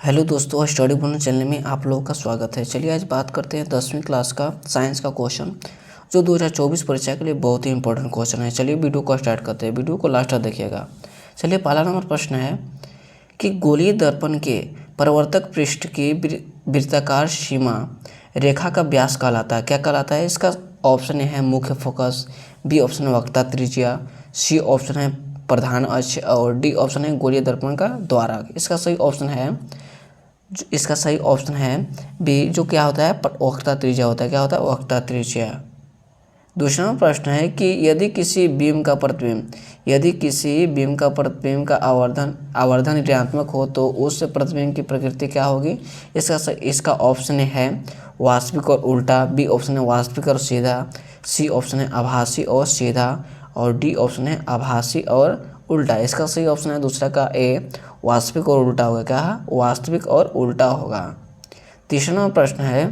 Hello दोस्तों, study bonus channel में आप लोगों का स्वागत है। चलिए आज बात करते हैं 10वीं क्लास का साइंस का क्वेश्चन जो 2024 परीक्षा के लिए बहुत ही इंपॉर्टेंट क्वेश्चन है। चलिए वीडियो को स्टार्ट करते हैं, वीडियो को लास्ट तक देखिएगा। चलिए पहला नंबर प्रश्न है कि गोलीय दर्पण के परावर्तक पृष्ठ की वृत्ताकार सीमा रेखा का व्यास कहलाता है। क्या कहलाता है? इसका ऑप्शन है मुख्य फोकस, बी ऑप्शन है वक्रता त्रिज्या, सी ऑप्शन है प्रधान अक्ष और डी ऑप्शन है गोलीय दर्पण का द्वारक। इसका सही ऑप्शन है बी, जो क्या होता है वक्रता त्रिज्या होता है। क्या होता है? वक्रता त्रिज्या। दूसरा प्रश्न है कि यदि किसी बीम का प्रतिबिंब का आवर्धन ऋणात्मक हो तो उस प्रतिबिंब की प्रकृति क्या होगी? इसका ऑप्शन है वास्तविक और उल्टा, बी ऑप्शन है वास्तविक और सीधा, सी ऑप्शन है आभासी और सीधा और डी ऑप्शन है आभासी और उल्टा। इसका सही ऑप्शन है दूसरा का ए, वास्तविक और उल्टा होगा। क्या है? वास्तविक और उल्टा होगा। तीसरा नंबर प्रश्न है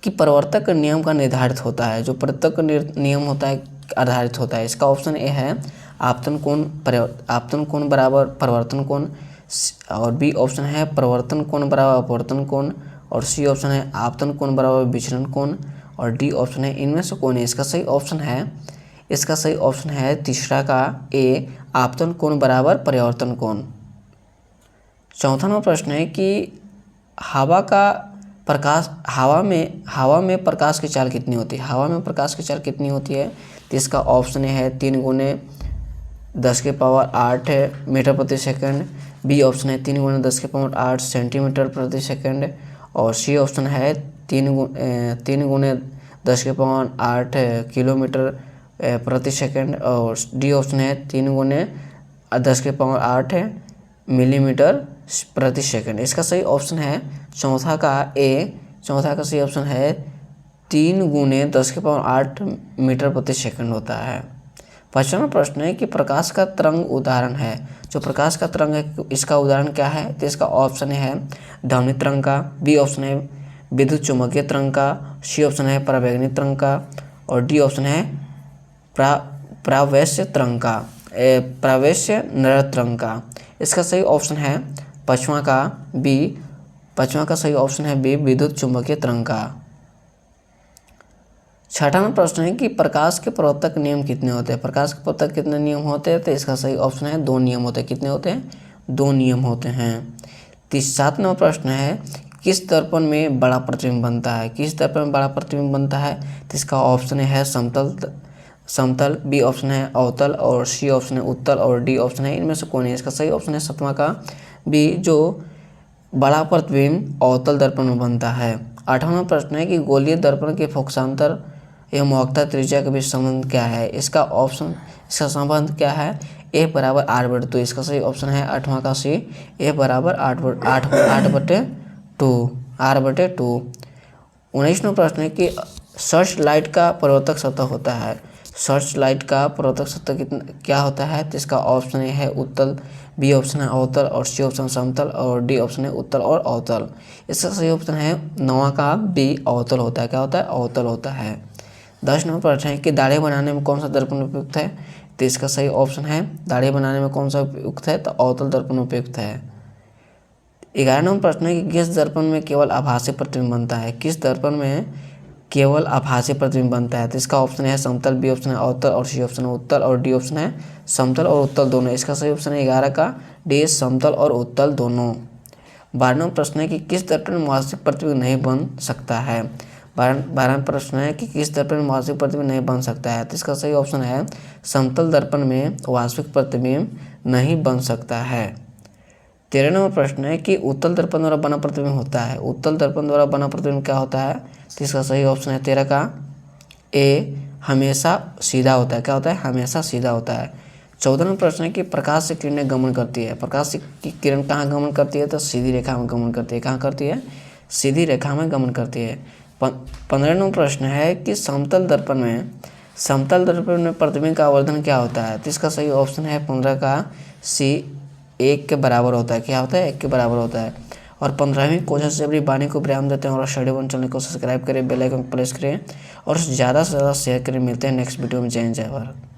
कि परावर्तक नियम का निर्धारित होता है, जो परावर्तक नियम होता है आधारित होता है। इसका ऑप्शन ए है आपतन कोण बराबर परावर्तन कोण, और बी ऑप्शन है परावर्तन कोण बराबर अपवर्तन कोण, और सी ऑप्शन है आपतन कोण बराबर विचलन कोण, और डी ऑप्शन है इनमें से कौन है? इसका सही ऑप्शन है तीसरा का ए, आपतन कोण बराबर परावर्तन कोण। चौथा नंबर प्रश्न है कि हवा में प्रकाश की चाल कितनी होती है? हवा में प्रकाश की चाल कितनी होती है? तो इसका ऑप्शन है 3 × 10⁸ मीटर प्रति सेकंड, बी ऑप्शन है 3 × 10⁸ सेंटीमीटर प्रति सेकंड, और सी ऑप्शन है 3 × 10⁸ किलोमीटर प्रति सेकंड, और डी ऑप्शन है 3 × 10⁸ मिलीमीटर प्रति सेकंड। इसका सही ऑप्शन है चौथा का ए, चौथा का सही ऑप्शन है 3 × 10⁸ मीटर प्रति सेकंड होता है। पांचवा प्रश्न है कि प्रकाश का तरंग उदाहरण है, जो प्रकाश का तरंग है इसका उदाहरण क्या है? तो इसका ऑप्शन है ध्वनि तरंग का, बी ऑप्शन है विद्युत चुम्बकीय तरंग का, सी ऑप्शन है परावैंगनी तरंग का, और डी ऑप्शन है प्रावेश्य तरंग का, प्रावेश्य नर तरंग का। इसका सही ऑप्शन है पांचवा का सही ऑप्शन है बी, विद्युत चुम्बकीय तरंग का। छठा नंबर प्रश्न है कि प्रकाश के परावर्तक नियम कितने होते हैं? प्रकाश के परावर्तक कितने नियम होते हैं? तो इसका सही ऑप्शन है 2 नियम होते हैं। कितने होते हैं? 2 नियम होते हैं। 7 नंबर प्रश्न है किस दर्पण में बड़ा प्रतिबिंब बनता है? किस दर्पण में बड़ा प्रतिबिंब बनता है? तो इसका ऑप्शन है समतल, बी ऑप्शन है अवतल, और सी ऑप्शन है उत्तल, और डी ऑप्शन है इनमें से कौन है? इसका सही ऑप्शन है 7वां का बी, जो बड़ा प्रतिबिंब अवतल दर्पण में बनता है। 8वां प्रश्न है कि गोलीय दर्पण के फोकसांतर एवं वक्रता त्रिज्या के बीच संबंध क्या है? इसका संबंध क्या है? ए बराबर 8/2। इसका सही ऑप्शन है 8वां का सी, ए बराबर 8/2, r/2। 19वां प्रश्न है कि सर्च लाइट का परावर्तक सतह होता है। सर्च लाइट का परावर्तक सतह क्या होता है? तो इसका ऑप्शन है उत्तल, बी ऑप्शन है अवतल, और सी ऑप्शन समतल, और डी ऑप्शन है उत्तल और अवतल। इसका सही ऑप्शन है 9वां का बी, अवतल होता है। क्या होता है? अवतल होता है। 10 नंबर प्रश्न है कि दाढ़ी बनाने में कौन सा दर्पण उपयुक्त है? तो इसका सही ऑप्शन है दाढ़ी बनाने में कौन सा उपयुक्त है? तो अवतल दर्पण उपयुक्त है। 11 नंबर प्रश्न है कि किस दर्पण में केवल आभासी प्रतिबिंब बनता है? किस दर्पण में केवल आभासी प्रतिबिंब बनता है? तो इसका ऑप्शन है समतल, बी ऑप्शन है अवतल, और सी ऑप्शन है उत्तल, और डी ऑप्शन है समतल और उत्तल दोनों। इसका सही ऑप्शन है 11 का डी, समतल और उत्तल दोनों। 12वां प्रश्न है कि किस दर्पण में वास्तविक प्रतिबिंब नहीं बन सकता है? 12वां प्रश्न है कि किस दर्पण में वास्तविक प्रतिबिंब नहीं बन सकता है? तो इसका सही ऑप्शन है समतल दर्पण में वास्तविक प्रतिबिंब नहीं बन सकता है। 13 नंबर प्रश्न है कि उत्तल दर्पण द्वारा बना प्रतिबिंब होता है। उत्तल दर्पण द्वारा बना प्रतिबिंब क्या होता है? तो इसका सही ऑप्शन है 13 का ए, हमेशा सीधा होता है। क्या होता है? हमेशा सीधा होता है। 14 नंबर प्रश्न है कि प्रकाश से किरणें गमन करती है। प्रकाश से किरण कहाँ गमन करती है? तो सीधी रेखा में गमन करती है। कहाँ करती है? सीधी रेखा में गमन करती है। 15 नंबर प्रश्न है कि समतल दर्पण में प्रतिबिंब का आवर्धन क्या होता है? तो इसका सही ऑप्शन है 15 का सी, 1 के बराबर होता है। क्या होता है? 1 के बराबर होता है। और 15वीं क्वेश्चन से अपनी वाणी को विराम देते हैं और स्टडी बोनस चैनल को सब्सक्राइब करें, बेल आइकन प्रेस करें और ज़्यादा से ज़्यादा शेयर करें। मिलते हैं नेक्स्ट वीडियो में। जय हिंद, जय भारत।